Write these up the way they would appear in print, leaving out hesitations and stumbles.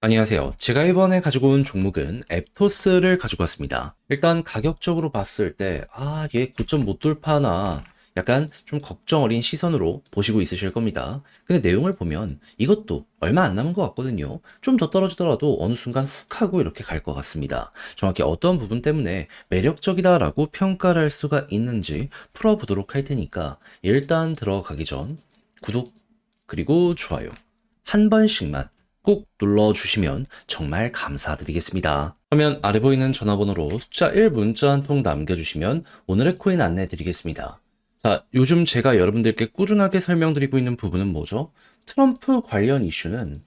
안녕하세요. 제가 이번에 가지고 온 종목은 앱토스를 가지고 왔습니다. 일단 가격적으로 봤을 때, 얘 고점 못 돌파하나 약간 좀 걱정 어린 시선으로 보시고 있으실 겁니다. 근데 내용을 보면 이것도 얼마 안 남은 것 같거든요. 좀 더 떨어지더라도 어느 순간 훅 하고 이렇게 갈 것 같습니다. 정확히 어떤 부분 때문에 매력적이다라고 평가를 할 수가 있는지 풀어보도록 할 테니까 일단 들어가기 전 구독 그리고 좋아요 한 번씩만 꼭 눌러주시면 정말 감사드리겠습니다. 그러면 아래 보이는 전화번호로 숫자 1 문자 한 통 남겨주시면 오늘의 코인 안내 드리겠습니다. 자, 요즘 제가 여러분들께 꾸준하게 설명드리고 있는 부분은 뭐죠? 트럼프 관련 이슈는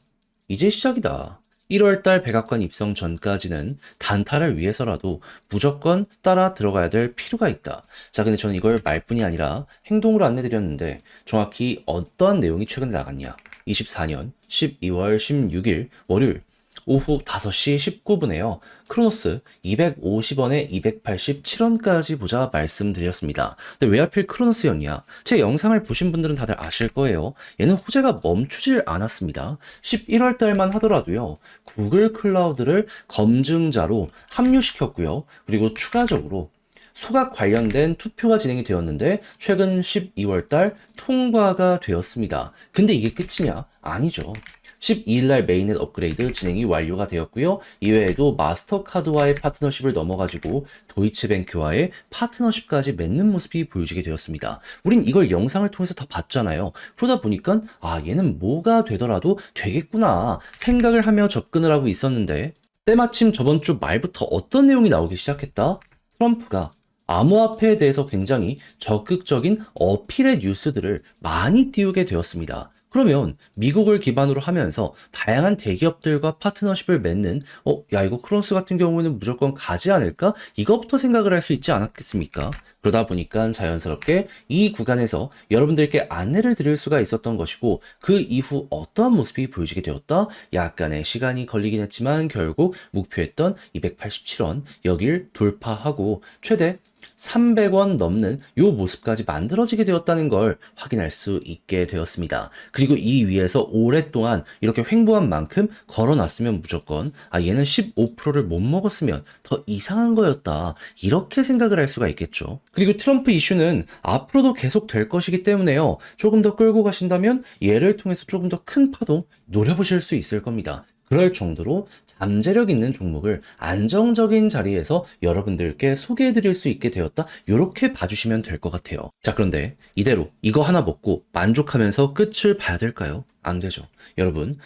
이제 시작이다. 1월달 백악관 입성 전까지는 단타를 위해서라도 무조건 따라 들어가야 될 필요가 있다. 자, 근데 저는 이걸 말뿐이 아니라 행동으로 안내드렸는데 정확히 어떠한 내용이 최근에 나갔냐? 24년 12월 16일 월요일 오후 5시 19분에요. 크로노스 250원에 287원까지 보자 말씀드렸습니다. 근데 왜 하필 크로노스였냐? 제 영상을 보신 분들은 다들 아실 거예요. 얘는 호재가 멈추질 않았습니다. 11월 달만 하더라도요. 구글 클라우드를 검증자로 합류시켰고요. 그리고 추가적으로 소각 관련된 투표가 진행이 되었는데 최근 12월 달 통과가 되었습니다. 근데 이게 끝이냐? 아니죠. 12일 날 메인넷 업그레이드 진행이 완료가 되었고요. 이외에도 마스터카드와의 파트너십을 넘어가지고 도이치뱅크와의 파트너십까지 맺는 모습이 보여지게 되었습니다. 우린 이걸 영상을 통해서 다 봤잖아요. 그러다 보니까 얘는 뭐가 되더라도 되겠구나 생각을 하며 접근을 하고 있었는데 때마침 저번 주 말부터 어떤 내용이 나오기 시작했다? 트럼프가 암호화폐에 대해서 굉장히 적극적인 어필의 뉴스들을 많이 띄우게 되었습니다. 그러면 미국을 기반으로 하면서 다양한 대기업들과 파트너십을 맺는 이거 크로스 같은 경우에는 무조건 가지 않을까? 이것부터 생각을 할 수 있지 않았겠습니까? 그러다 보니까 자연스럽게 이 구간에서 여러분들께 안내를 드릴 수가 있었던 것이고 그 이후 어떠한 모습이 보여지게 되었다? 약간의 시간이 걸리긴 했지만 결국 목표했던 287원 여길 돌파하고 최대 300원 넘는 요 모습까지 만들어지게 되었다는 걸 확인할 수 있게 되었습니다. 그리고 이 위에서 오랫동안 이렇게 횡보한 만큼 걸어놨으면 무조건 얘는 15%를 못 먹었으면 더 이상한 거였다. 이렇게 생각을 할 수가 있겠죠. 그리고 트럼프 이슈는 앞으로도 계속 될 것이기 때문에요. 조금 더 끌고 가신다면 얘를 통해서 조금 더 큰 파동 노려보실 수 있을 겁니다. 그럴 정도로 잠재력 있는 종목을 안정적인 자리에서 여러분들께 소개해 드릴 수 있게 되었다. 이렇게 봐주시면 될 것 같아요. 자, 그런데 이대로 이거 하나 먹고 만족하면서 끝을 봐야 될까요? 안 되죠. 여러분,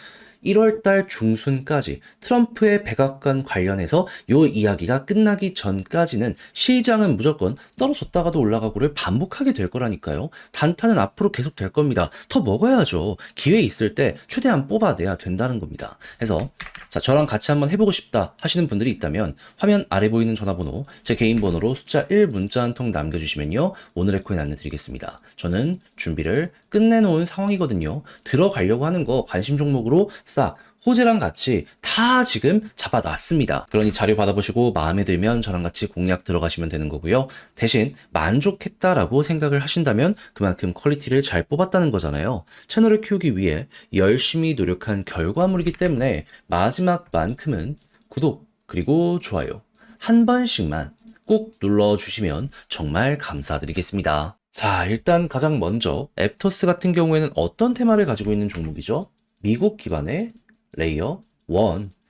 1월달 중순까지 트럼프의 백악관 관련해서 요 이야기가 끝나기 전까지는 시장은 무조건 떨어졌다가도 올라가고를 반복하게 될 거라니까요. 단타는 앞으로 계속 될 겁니다. 더 먹어야죠. 기회 있을 때 최대한 뽑아내야 된다는 겁니다. 그래서 자, 저랑 같이 한번 해보고 싶다 하시는 분들이 있다면 화면 아래 보이는 전화번호 제 개인 번호로 숫자 1 문자 한 통 남겨주시면요. 오늘의 코인 안내 드리겠습니다. 저는 준비를 끝내놓은 상황이거든요. 들어가려고 하는 거 관심 종목으로 싹 호재랑 같이 다 지금 잡아놨습니다. 그러니 자료 받아보시고 마음에 들면 저랑 같이 공략 들어가시면 되는 거고요. 대신 만족했다라고 생각을 하신다면 그만큼 퀄리티를 잘 뽑았다는 거잖아요. 채널을 키우기 위해 열심히 노력한 결과물이기 때문에 마지막만큼은 구독 그리고 좋아요 한 번씩만 꼭 눌러주시면 정말 감사드리겠습니다. 자, 일단 가장 먼저 앱토스 같은 경우에는 어떤 테마를 가지고 있는 종목이죠? 미국 기반의 레이어 1.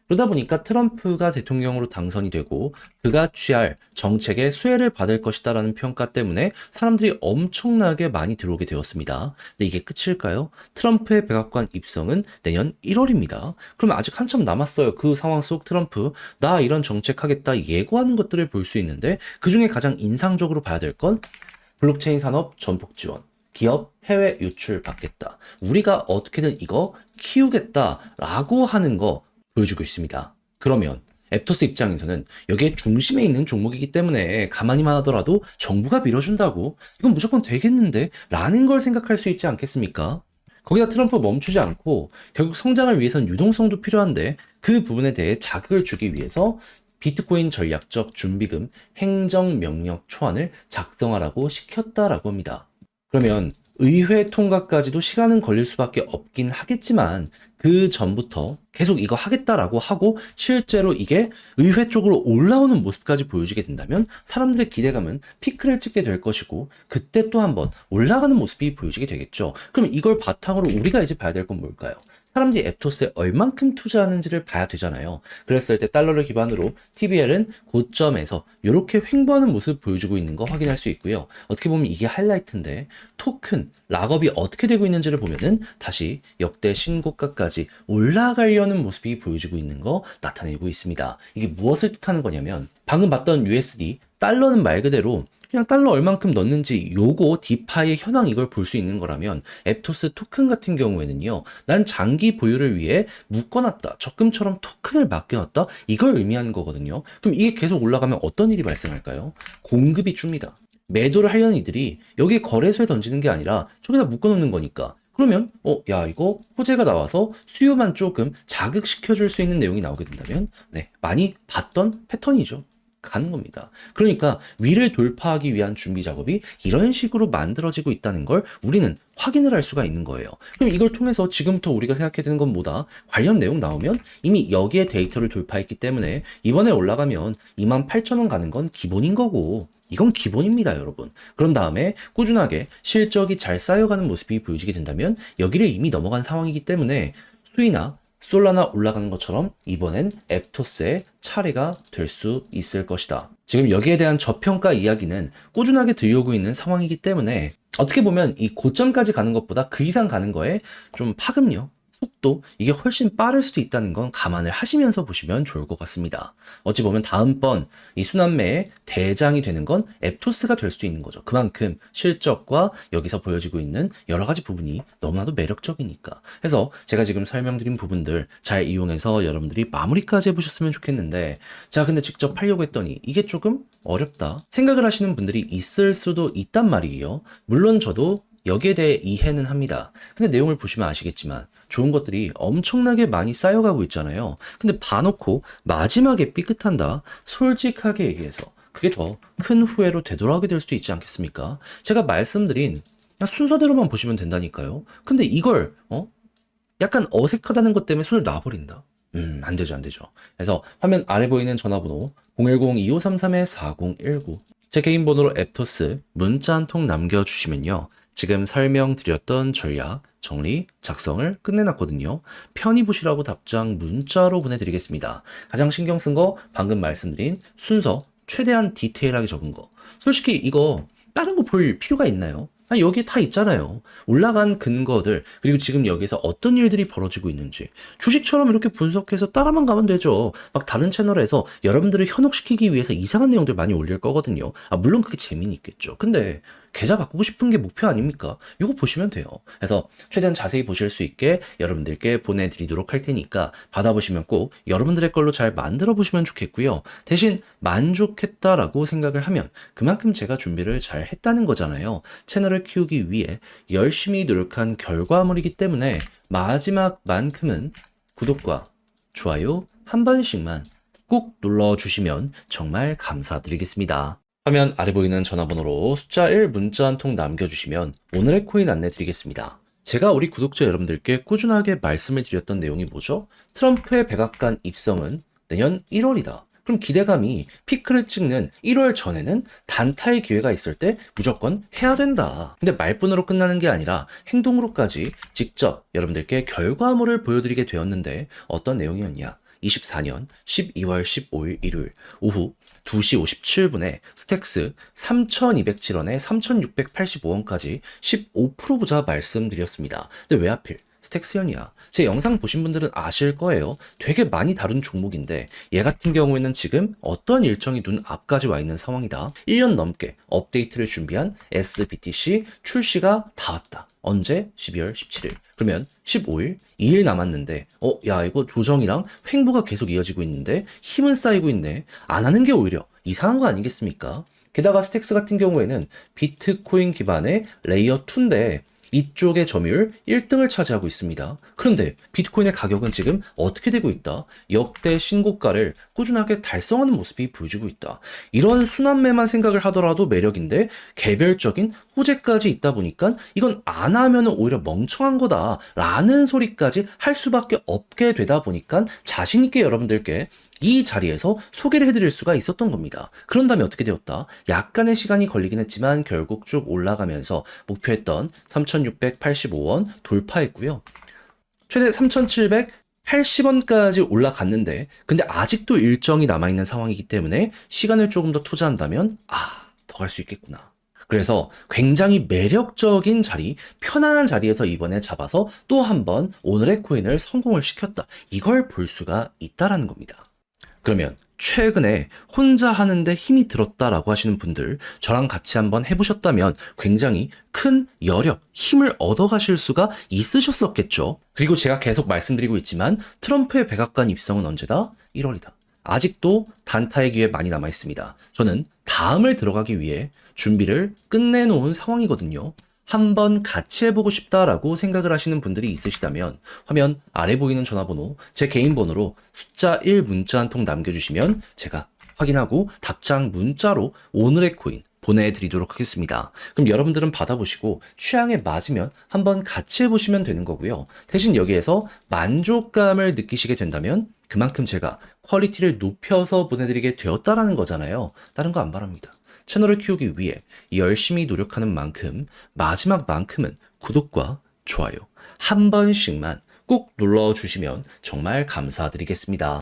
그러다 보니까 트럼프가 대통령으로 당선이 되고 그가 취할 정책에 수혜를 받을 것이다라는 평가 때문에 사람들이 엄청나게 많이 들어오게 되었습니다. 근데 이게 끝일까요? 트럼프의 백악관 입성은 내년 1월입니다. 그러면 아직 한참 남았어요. 그 상황 속 트럼프 나 이런 정책 하겠다 예고하는 것들을 볼 수 있는데 그중에 가장 인상적으로 봐야 될 건 블록체인 산업 전폭 지원, 기업 해외 유출 받겠다. 우리가 어떻게든 이거 키우겠다라고 하는 거 보여주고 있습니다. 그러면 앱토스 입장에서는 여기에 중심에 있는 종목이기 때문에 가만히만 하더라도 정부가 밀어준다고 이건 무조건 되겠는데 라는 걸 생각할 수 있지 않겠습니까? 거기다 트럼프 멈추지 않고 결국 성장을 위해선 유동성도 필요한데 그 부분에 대해 자극을 주기 위해서 비트코인 전략적 준비금 행정명령 초안을 작성하라고 시켰다라고 합니다. 그러면 의회 통과까지도 시간은 걸릴 수밖에 없긴 하겠지만 그 전부터 계속 이거 하겠다라고 하고 실제로 이게 의회 쪽으로 올라오는 모습까지 보여주게 된다면 사람들의 기대감은 피크를 찍게 될 것이고 그때 또 한번 올라가는 모습이 보여지게 되겠죠. 그럼 이걸 바탕으로 우리가 이제 봐야 될 건 뭘까요? 사람들이 앱토스에 얼만큼 투자하는지를 봐야 되잖아요. 그랬을 때 달러를 기반으로 TBL은 고점에서 이렇게 횡보하는 모습 보여주고 있는 거 확인할 수 있고요. 어떻게 보면 이게 하이라이트인데 토큰, 락업이 어떻게 되고 있는지를 보면은 다시 역대 신고가까지 올라가려는 모습이 보여지고 있는 거 나타내고 있습니다. 이게 무엇을 뜻하는 거냐면 방금 봤던 USD, 달러는 말 그대로 그냥 달러 얼만큼 넣는지 요거 디파이의 현황 이걸 볼 수 있는 거라면 앱토스 토큰 같은 경우에는요. 난 장기 보유를 위해 묶어놨다. 적금처럼 토큰을 맡겨놨다. 이걸 의미하는 거거든요. 그럼 이게 계속 올라가면 어떤 일이 발생할까요? 공급이 줍니다. 매도를 하려는 이들이 여기 거래소에 던지는 게 아니라 저기다 묶어놓는 거니까 그러면 야 이거 호재가 나와서 수요만 조금 자극시켜줄 수 있는 내용이 나오게 된다면 네 많이 봤던 패턴이죠. 가는 겁니다. 그러니까 위를 돌파하기 위한 준비 작업이 이런 식으로 만들어지고 있다는 걸 우리는 확인을 할 수가 있는 거예요. 그럼 이걸 통해서 지금부터 우리가 생각해야 되는 건 뭐다? 관련 내용 나오면 이미 여기에 데이터를 돌파했기 때문에 이번에 올라가면 28,000원 가는 건 기본인 거고 이건 기본입니다, 여러분. 그런 다음에 꾸준하게 실적이 잘 쌓여가는 모습이 보여지게 된다면 여기를 이미 넘어간 상황이기 때문에 수위나 솔라나 올라가는 것처럼 이번엔 앱토스의 차례가 될 수 있을 것이다. 지금 여기에 대한 저평가 이야기는 꾸준하게 들려오고 있는 상황이기 때문에 어떻게 보면 이 고점까지 가는 것보다 그 이상 가는 거에 좀 파급력, 속도 이게 훨씬 빠를 수도 있다는 건 감안을 하시면서 보시면 좋을 것 같습니다. 어찌 보면 다음번 이 순환매의 대장이 되는 건 앱토스가 될 수도 있는 거죠. 그만큼 실적과 여기서 보여지고 있는 여러 가지 부분이 너무나도 매력적이니까. 그래서 제가 지금 설명드린 부분들 잘 이용해서 여러분들이 마무리까지 해보셨으면 좋겠는데 자 근데 직접 팔려고 했더니 이게 조금 어렵다 생각을 하시는 분들이 있을 수도 있단 말이에요. 물론 저도 여기에 대해 이해는 합니다. 근데 내용을 보시면 아시겠지만 좋은 것들이 엄청나게 많이 쌓여가고 있잖아요. 근데 봐놓고 마지막에 삐끗한다. 솔직하게 얘기해서 그게 더 큰 후회로 되돌아오게 될 수도 있지 않겠습니까? 제가 말씀드린 그냥 순서대로만 보시면 된다니까요. 근데 이걸 약간 어색하다는 것 때문에 손을 놔버린다. 안 되죠, 안 되죠. 그래서 화면 아래 보이는 전화번호 010-2533-4019 제 개인 번호로 앱토스 문자 한 통 남겨주시면요. 지금 설명드렸던 전략, 정리, 작성을 끝내놨거든요. 편히 보시라고 답장 문자로 보내드리겠습니다. 가장 신경 쓴 거 방금 말씀드린 순서, 최대한 디테일하게 적은 거. 솔직히 이거 다른 거 볼 필요가 있나요? 아니, 여기에 다 있잖아요. 올라간 근거들, 그리고 지금 여기서 어떤 일들이 벌어지고 있는지. 주식처럼 이렇게 분석해서 따라만 가면 되죠. 막 다른 채널에서 여러분들을 현혹시키기 위해서 이상한 내용들 많이 올릴 거거든요. 물론 그게 재미는 있겠죠. 근데 계좌 바꾸고 싶은 게 목표 아닙니까? 이거 보시면 돼요. 그래서 최대한 자세히 보실 수 있게 여러분들께 보내드리도록 할 테니까 받아보시면 꼭 여러분들의 걸로 잘 만들어 보시면 좋겠고요. 대신 만족했다라고 생각을 하면 그만큼 제가 준비를 잘 했다는 거잖아요. 채널을 키우기 위해 열심히 노력한 결과물이기 때문에 마지막만큼은 구독과 좋아요 한 번씩만 꼭 눌러주시면 정말 감사드리겠습니다. 화면 아래 보이는 전화번호로 숫자 1 문자 한 통 남겨주시면 오늘의 코인 안내 드리겠습니다. 제가 우리 구독자 여러분들께 꾸준하게 말씀을 드렸던 내용이 뭐죠? 트럼프의 백악관 입성은 내년 1월이다. 그럼 기대감이 피크를 찍는 1월 전에는 단타의 기회가 있을 때 무조건 해야 된다. 근데 말뿐으로 끝나는 게 아니라 행동으로까지 직접 여러분들께 결과물을 보여드리게 되었는데 어떤 내용이었냐? 24년 12월 15일 일요일 오후 2시 57분에 스택스 3,207원에 3,685원까지 15% 보자 말씀드렸습니다. 근데 왜 하필 스택스연이야? 제 영상 보신 분들은 아실 거예요. 되게 많이 다룬 종목인데 얘 같은 경우에는 지금 어떤 일정이 눈 앞까지 와 있는 상황이다. 1년 넘게 업데이트를 준비한 SBTC 출시가 다 왔다. 언제? 12월 17일. 그러면 15일, 2일 남았는데 야 이거 조정이랑 횡보가 계속 이어지고 있는데 힘은 쌓이고 있네. 안 하는 게 오히려 이상한 거 아니겠습니까? 게다가 스택스 같은 경우에는 비트코인 기반의 레이어 2인데 이쪽의 점유율 1등을 차지하고 있습니다. 그런데 비트코인의 가격은 지금 어떻게 되고 있다? 역대 신고가를 꾸준하게 달성하는 모습이 보여지고 있다. 이런 순환매만 생각을 하더라도 매력인데 개별적인 호재까지 있다 보니까 이건 안 하면 오히려 멍청한 거다라는 소리까지 할 수밖에 없게 되다 보니까 자신 있게 여러분들께 이 자리에서 소개를 해드릴 수가 있었던 겁니다. 그런 다음에 어떻게 되었다? 약간의 시간이 걸리긴 했지만 결국 쭉 올라가면서 목표했던 3,685원 돌파했고요. 최대 3,780원까지 올라갔는데 근데 아직도 일정이 남아있는 상황이기 때문에 시간을 조금 더 투자한다면 더 갈 수 있겠구나. 그래서 굉장히 매력적인 자리, 편안한 자리에서 이번에 잡아서 또 한 번 오늘의 코인을 성공을 시켰다. 이걸 볼 수가 있다라는 겁니다. 그러면 최근에 혼자 하는데 힘이 들었다라고 하시는 분들 저랑 같이 한번 해보셨다면 굉장히 큰 여력, 힘을 얻어가실 수가 있으셨었겠죠. 그리고 제가 계속 말씀드리고 있지만 트럼프의 백악관 입성은 언제다? 1월이다. 아직도 단타의 기회 많이 남아있습니다. 저는 다음을 들어가기 위해 준비를 끝내놓은 상황이거든요. 한번 같이 해보고 싶다라고 생각을 하시는 분들이 있으시다면 화면 아래 보이는 전화번호, 제 개인 번호로 숫자 1 문자 한 통 남겨주시면 제가 확인하고 답장 문자로 오늘의 코인 보내드리도록 하겠습니다. 그럼 여러분들은 받아보시고 취향에 맞으면 한번 같이 해보시면 되는 거고요. 대신 여기에서 만족감을 느끼시게 된다면 그만큼 제가 퀄리티를 높여서 보내드리게 되었다라는 거잖아요. 다른 거 안 바랍니다. 채널을 키우기 위해 열심히 노력하는 만큼 마지막만큼은 구독과 좋아요 한 번씩만 꼭 눌러주시면 정말 감사드리겠습니다.